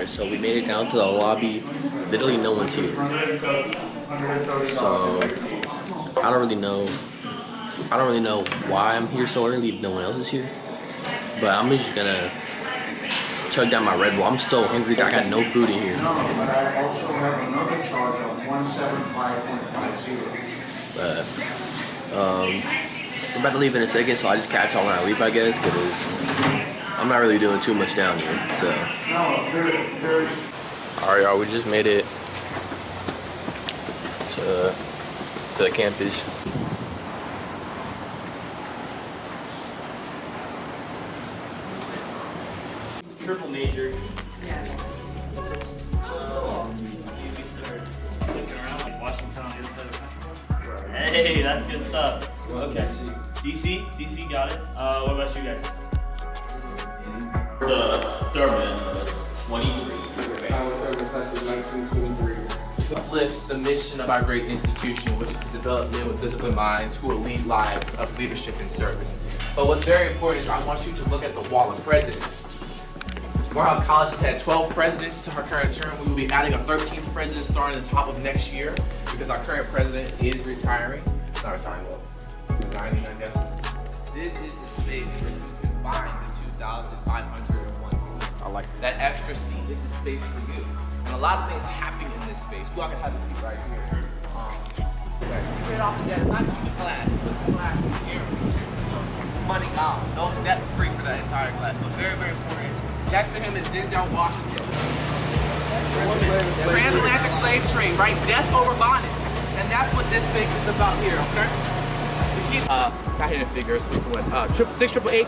Alright, so we made it down to the lobby. Literally no one's here. So I don't really know why I'm here so early if no one else is here. But I'm just gonna chug down my Red Bull. I'm so hungry that I got no food in here. No, but I also have another charge of 175.50. But we're about to leave in a second, so I just catch on when I leave, I guess, because I'm not really doing too much down here. So. Alright, y'all, we just made it to the campus. Triple major. Hey, that's good stuff. Okay. DC got it. What about you guys? The Thurman, 23. Our Thurman class is 1923. Uplifts the mission of our great institution, which is to develop men with disciplined minds who will lead lives of leadership and service. But what's very important is I want you to look at the wall of presidents. Morehouse College has had 12 presidents to our current term. We will be adding a 13th president starting at the top of next year because our current president is retiring. Not retiring, well, resigning, I guess. This is the space where you can find the 2,501 seats. I like that extra seat. This is space for you. And a lot of things happen in this space. You all can have a seat right here. You get off of that, not just the class, but the class is here. Money gone. No debt free for that entire class. So very, very important. Next to him is Denzel Washington. Transatlantic slave trade, right? Death over bondage. And that's what this thing is about here, okay? Got hidden figures. What's the one? 688.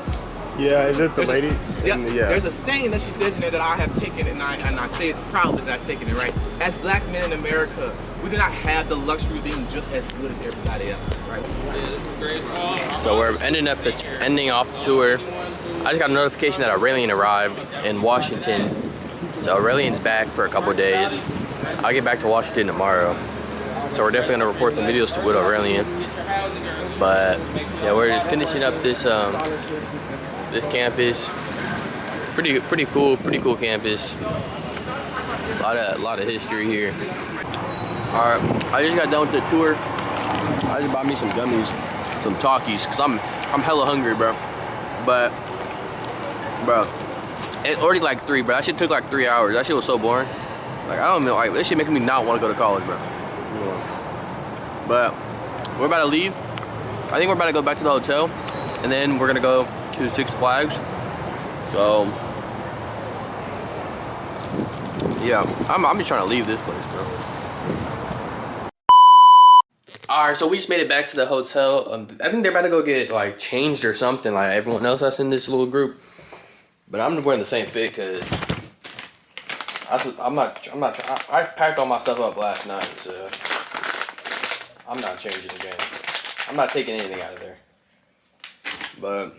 Yeah, is it the lady? Yeah. There's a saying that she says in there that I have taken it, and I say it proudly that I've taken it, right? As black men in America, we do not have the luxury of being just as good as everybody else, right? Yeah, this is great. So we're ending off the tour. I just got a notification that Aurelian arrived in Washington. So Aurelian's back for a couple of days. I'll get back to Washington tomorrow. So we're definitely gonna record some videos with Aurelian. But yeah, we're finishing up this this campus. Pretty cool campus. A lot of history here. Alright, I just got done with the tour. I just bought me some gummies, some Talkies, cause I'm hella hungry, bro. But bro, it already like 3, bro. That shit took like 3 hours. That shit was so boring. Like I don't know, like this shit making me not want to go to college, bro. But we're about to leave. I think we're about to go back to the hotel, and then we're gonna go to Six Flags. So yeah, I'm just trying to leave this place, bro. Alright, so we just made it back to the hotel. I think they're about to go get like changed or something, like everyone else that's in this little group. But I'm wearing the same fit because I packed all my stuff up last night, so I'm not changing again. I'm not taking anything out of there. But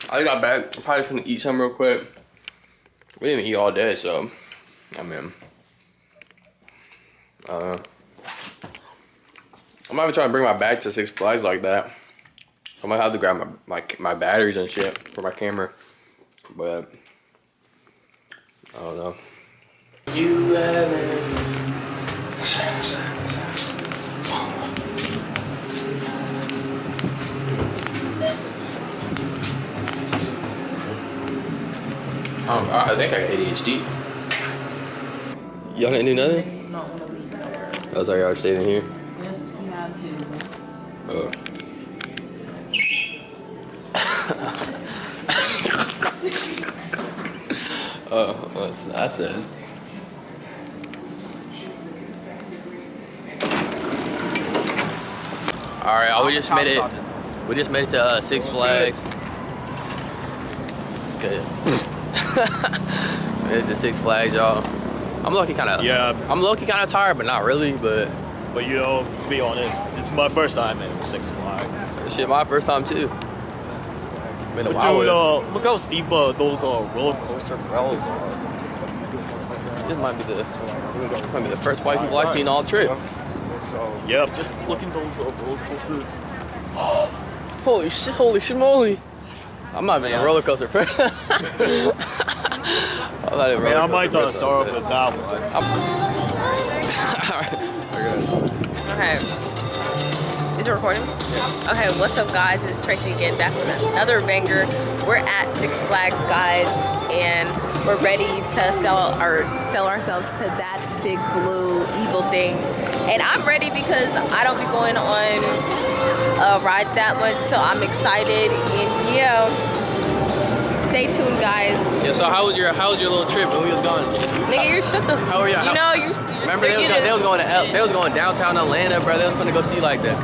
I got back. I'm probably just gonna eat some real quick. We didn't eat all day, so I mean, I'm not even trying to bring my bag to Six Flags like that. I might have to grab my batteries and shit for my camera, but I don't know. You haven't. I think I got ADHD. Y'all didn't do nothing? No, I was like, y'all stayed in here. yes, you have to. Oh. Oh, what's that said? All right, we just made it. We just made it to Six Flags. It's good. So made it to Six Flags, y'all. I'm low-key kind of. Yeah. I'm low-key kind of tired, but not really. But you know, to be honest, this is my first time at Six Flags. shit, my first time too. Been a But while. dude, look how steep those roller coaster rails are. This might be the first white people I've seen all trip. Yep, just looking those roller coasters. Holy shit, holy shmoly. I'm not even a roller coaster fan. Man, I might start off with that one. Okay. Is it recording? Yes. Okay, what's up guys? It's Tracy again, back with another banger. We're at Six Flags, guys, and we're ready to sell ourselves to that big blue evil thing. And I'm ready because I don't be going on rides that much, so I'm excited. And yeah, stay tuned, guys. Yeah. So how was your little trip when we was gone? Nigga, you shut the. How were you? You know you. Remember they was going downtown Atlanta, bro. They was gonna go see like the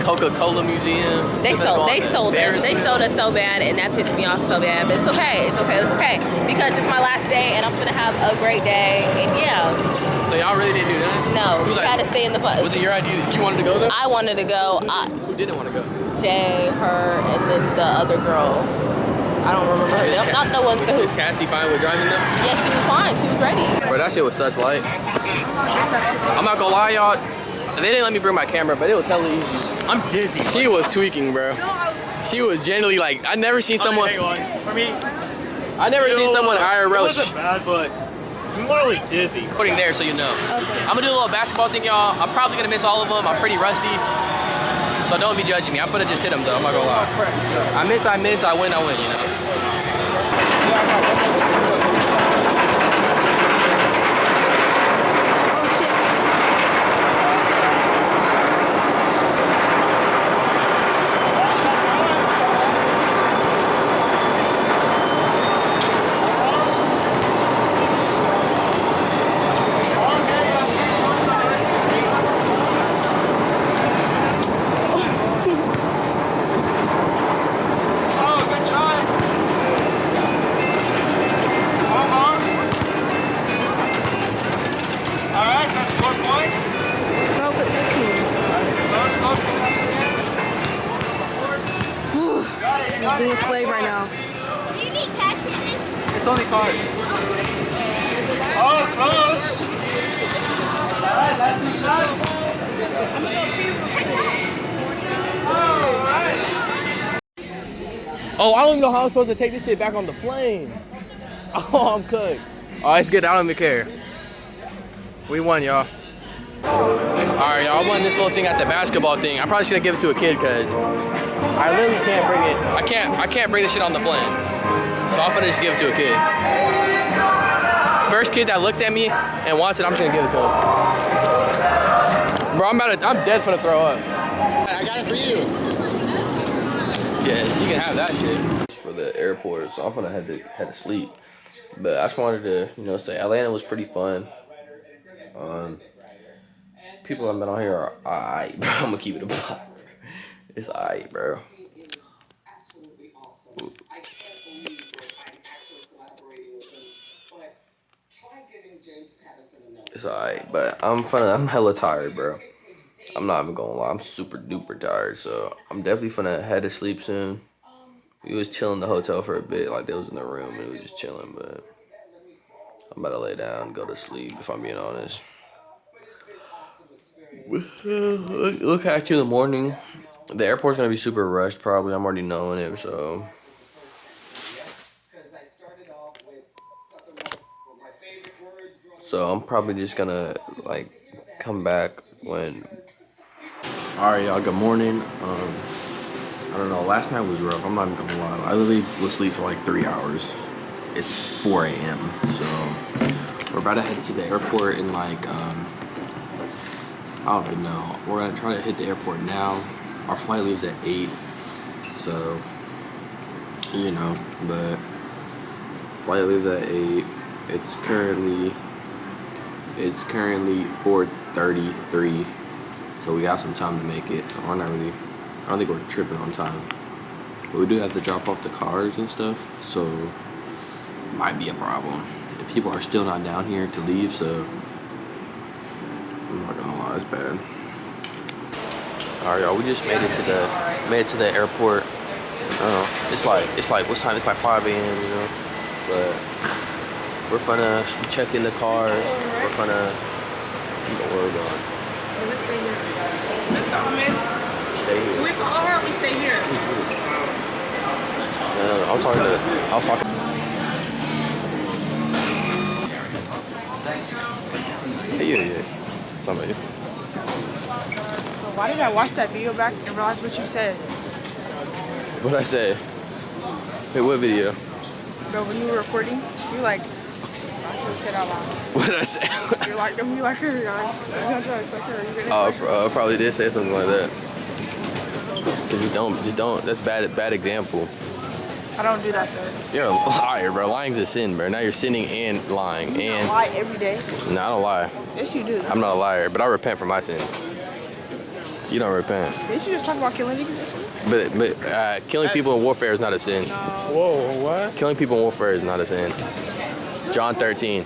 Coca-Cola Museum. They sold us so bad, and that pissed me off so bad. But it's okay, because it's my last day, and I'm gonna have a great day. And yeah. So y'all really didn't do that? No, we had to stay in the bus. Was it your idea? You wanted to go there? I wanted to go. Who didn't want to go? Jay, her, and then the other girl. I don't remember her name. Not the one who. Was Cassie fine with driving them? Yeah, she was fine. She was ready. Bro, that shit was such light. I'm not gonna lie, y'all. They didn't let me bring my camera, but it was hella easy. I'm dizzy. She was tweaking, bro. She was genuinely like, I never seen someone. Hang on. For me, I never seen someone IRL. It wasn't bad, but I'm literally dizzy. Putting there so you know. Okay. I'm gonna do a little basketball thing, y'all. I'm probably gonna miss all of them. I'm pretty rusty. So don't be judging me. I'm gonna just hit them though, I'm not gonna lie. I miss, I win, you know. Being a slave right now. Do you need cash for this? It's only card. Oh, close! Alright, last two shots. Oh, I don't even know how I'm supposed to take this shit back on the plane. Oh, I'm cooked. Oh, it's good. I don't even care. We won, y'all. Alright, y'all. I won this little thing at the basketball thing. I probably should have given it to a kid because I literally can't bring it. I can't bring this shit on the plane. So I'm gonna just give it to a kid. First kid that looks at me and wants it, I'm just gonna give it to him. Bro, I'm dead for the throw up. I got it for you. Yeah, she can have that shit. For the airport, so I'm gonna head to sleep. But I just wanted to, say Atlanta was pretty fun. People I've met on here are alright, bro. I'm gonna keep it a block. It's alright, bro. It's alright, but I'm hella tired, bro. I'm not even gonna lie, I'm super duper tired, so I'm definitely finna head to sleep soon. We was chilling in the hotel for a bit, like they was in the room and we was just chilling, but I'm about to lay down, go to sleep, if I'm being honest. Look at you in the morning. The airport's gonna be super rushed probably. I'm already knowing it, so. So I'm probably just gonna come back when. Alright, y'all, good morning. I don't know, last night was rough, I'm not even gonna lie. I literally was asleep for like 3 hours. It's 4 a.m. so we're about to head to the airport in like I don't even know. We're gonna try to hit the airport now. Our flight leaves at 8, so but flight leaves at 8. It's currently 4:33, so we got some time to make it. So I don't think we're tripping on time, but we do have to drop off the cars and stuff, so it might be a problem. If people are still not down here to leave, so I'm not gonna lie, it's bad. Alright, y'all, we just made it to the airport. It's like what's time? It's like 5 a.m. But we're finna check in the car. We're finna where we're going. Let's stay here. Mr. Ahmed. Stay here. Do we follow her or we stay here? No, I was talking. you. Yeah. It's not about you. Why did I watch that video back and realize what you said? What'd I say? Hey, what video? Bro, when you were recording, you like, I can't say that out loud. What did I say? You're like, don't be like her, guys. It's like her. You're Oh, gonna I probably did say something like that. Cause just don't. That's bad example. I don't do that though. You're a liar, bro. Lying's a sin, bro. Now you're sinning and lying. You And lie every day. no, I don't lie. Yes, you do. I'm not a liar, but I repent for my sins. You don't repent. Didn't you just talk about killing niggas this week? But killing people in warfare is not a sin. Whoa, what? Killing people in warfare is not a sin. John 13.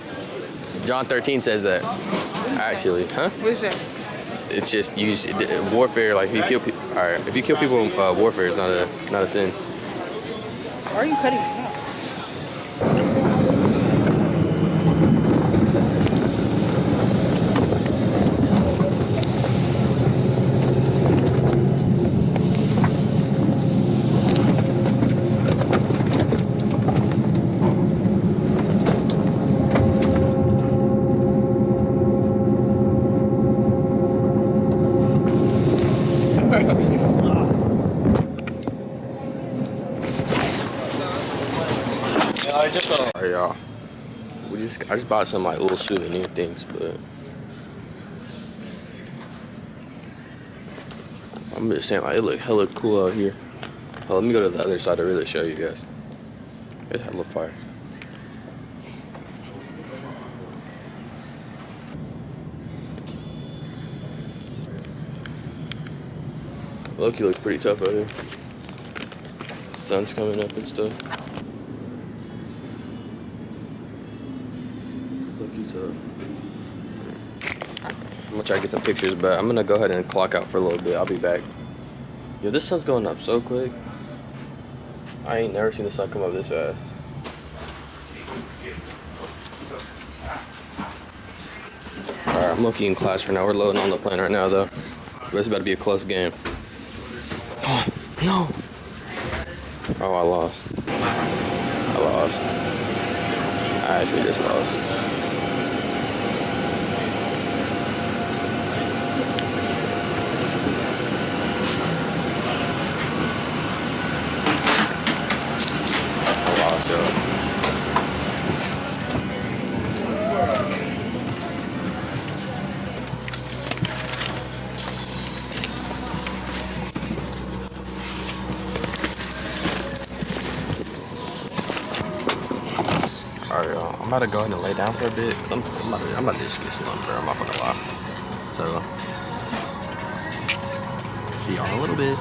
John 13 says that. Actually, huh? What is that? It's just warfare. Like if you kill people. All right, if you kill people in warfare, it's not a sin. Why are you cutting me off? Alright, y'all. I just bought some like little souvenir things, but I'm just saying like it look hella cool out here. Oh, let me go to the other side to really show you guys. It's hella fire. Loki looks pretty tough out here. Sun's coming up and stuff. I'm gonna try to get some pictures, but I'm gonna go ahead and clock out for a little bit. I'll be back. Yo, this sun's going up so quick. I ain't never seen the sun come up this fast. Alright, I'm looking in class right now. We're loading on the plane right now, though. But it's about to be a close game. Oh, no! Oh, I lost. I actually just lost. Alright, y'all. I'm about to go ahead and lay down for a bit. I'm about to just get slumped, bro. I'm not gonna lie. So, see y'all in a little bit.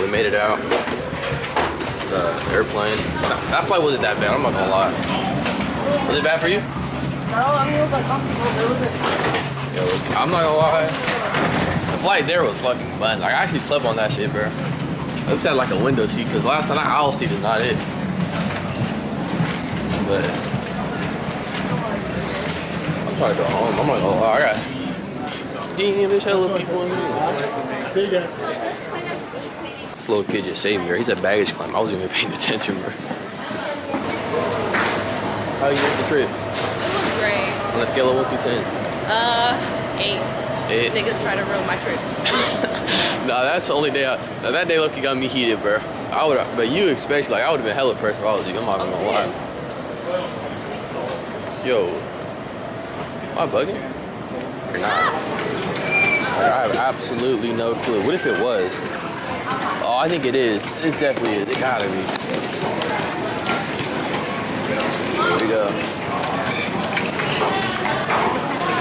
We made it out. The airplane. That flight wasn't that bad, I'm not gonna lie. Was it bad for you? No, I mean, it was like comfortable, but it wasn't. Yo, I'm not gonna lie. The flight there was fucking fun. Like, I actually slept on that shit, bro. Let's have like a window seat, because last time that aisle seat is not it. But I'm trying to go home. I'm not gonna lie. I got damn, there's hella people in here. This little kid just saved me, bro. He's at baggage claim. I wasn't even paying attention, bro. How you get the trip? It was great. On a scale of 1 through 10? 8. 8? Niggas try to ruin my trip. Nah, that's the only day that day lucky got me heated, bro. But you especially, like, I would have been hella pressed if I was you. I'm not even gonna lie. Yo, am I bugging? Or not? Like, I have absolutely no clue. What if it was? Oh, I think it is. It definitely is. It gotta be. Here we go.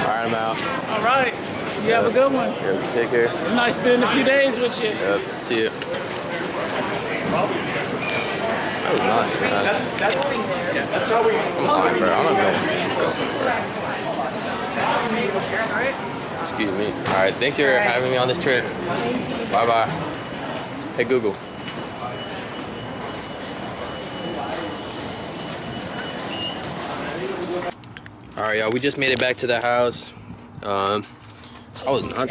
Alright, I'm out. All right. You have a good one. Yeah, take care. It's nice spending a few days with you. Yep, see you. That was nice, man. Come on, bro. I don't know. Excuse me. Alright, thanks for having me on this trip. Bye-bye. Hey, Google. Alright, y'all, we just made it back to the house. I was not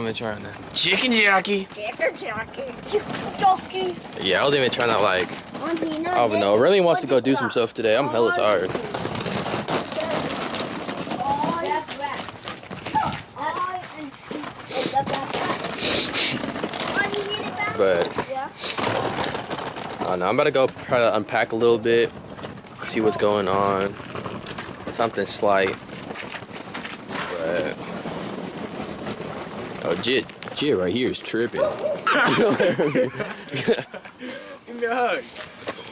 even trying to chicken jockey. Yeah, I wasn't even trying to like, I don't know. Really wants to go do some stuff today. I'm hella tired. But no, I'm about to go try to unpack a little bit, see what's going on. Something slight. But oh, Jit right here is tripping. Give me a hug.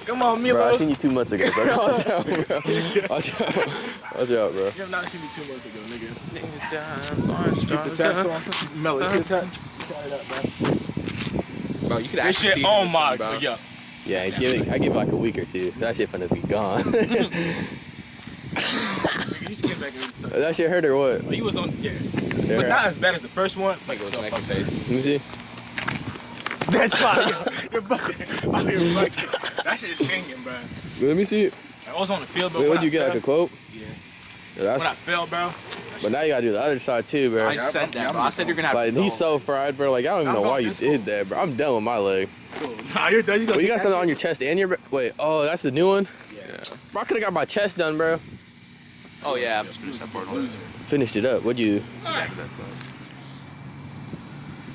Come on, Milo. Bro, I seen you 2 months ago, bro. Calm down, bro. Watch out. Watch out, bro. You have not seen me 2 months ago, nigga. Keep the tats on. Mellow, keep the tats. Tie it up, bro. Bro, you could This actually shit, see oh this my shit, bro. god, yeah. Yeah, I give like a week or two. That shit finna be gone. Nigga, you skip back and eat something. That shit hurt or what? He was on, yes. It But hurt. not as bad as the first one. Like, It was still like fucking a face. Let me see. That's fine, yo. You're bugging. Oh, you're bugging. That shit is hanging, bro. Let me see it. I was on the field, but Wait, when what'd you get? I Like a fell, quote? yeah. Yeah, that's, When I fell, bro. but now you gotta do the other side too, bro. I said that, bro. I said you're gonna have Like to go. he's so fried, bro. Like I don't even I'm know why going you to school. did that, bro. I'm done with my leg. It's cool. Nah, you're done. You Well, you got something on your chest and your wait. Oh, that's the new one. Yeah. Bro, I could have got my chest done, bro. Oh yeah. Loser. Finished it up. What'd you?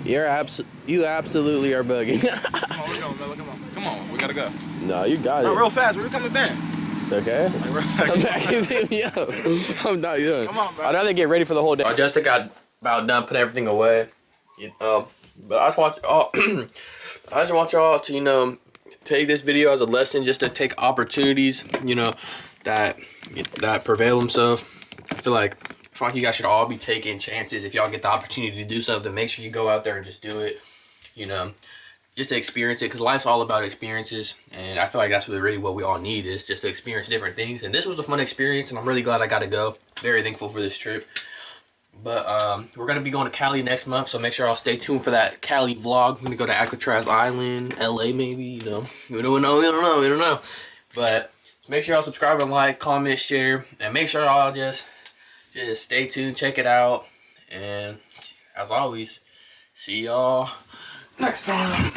You absolutely are bugging. Come on, we're going, Melo. Come on. Come on, we gotta go. No, you got Bro, it. real fast. We're coming back. Okay. Like, we're Come back and pick me up. I'm not done. Come on, bro. I'd rather get ready for the whole day. Justin got about done putting everything away. But I just want y'all to, take this video as a lesson, just to take opportunities, that prevail themselves. I feel like you guys should all be taking chances. If y'all get the opportunity to do something, make sure you go out there and just do it. Just to experience it, because life's all about experiences, and I feel like that's really what we all need, is just to experience different things. And this was a fun experience, and I'm really glad I got to go. Very thankful for this trip. But we're gonna be going to Cali next month, so make sure y'all stay tuned for that Cali vlog. I'm gonna go to Alcatraz Island, LA maybe. We don't know. But make sure y'all subscribe and like, comment, share, and make sure y'all just stay tuned, check it out, and as always, see y'all next time.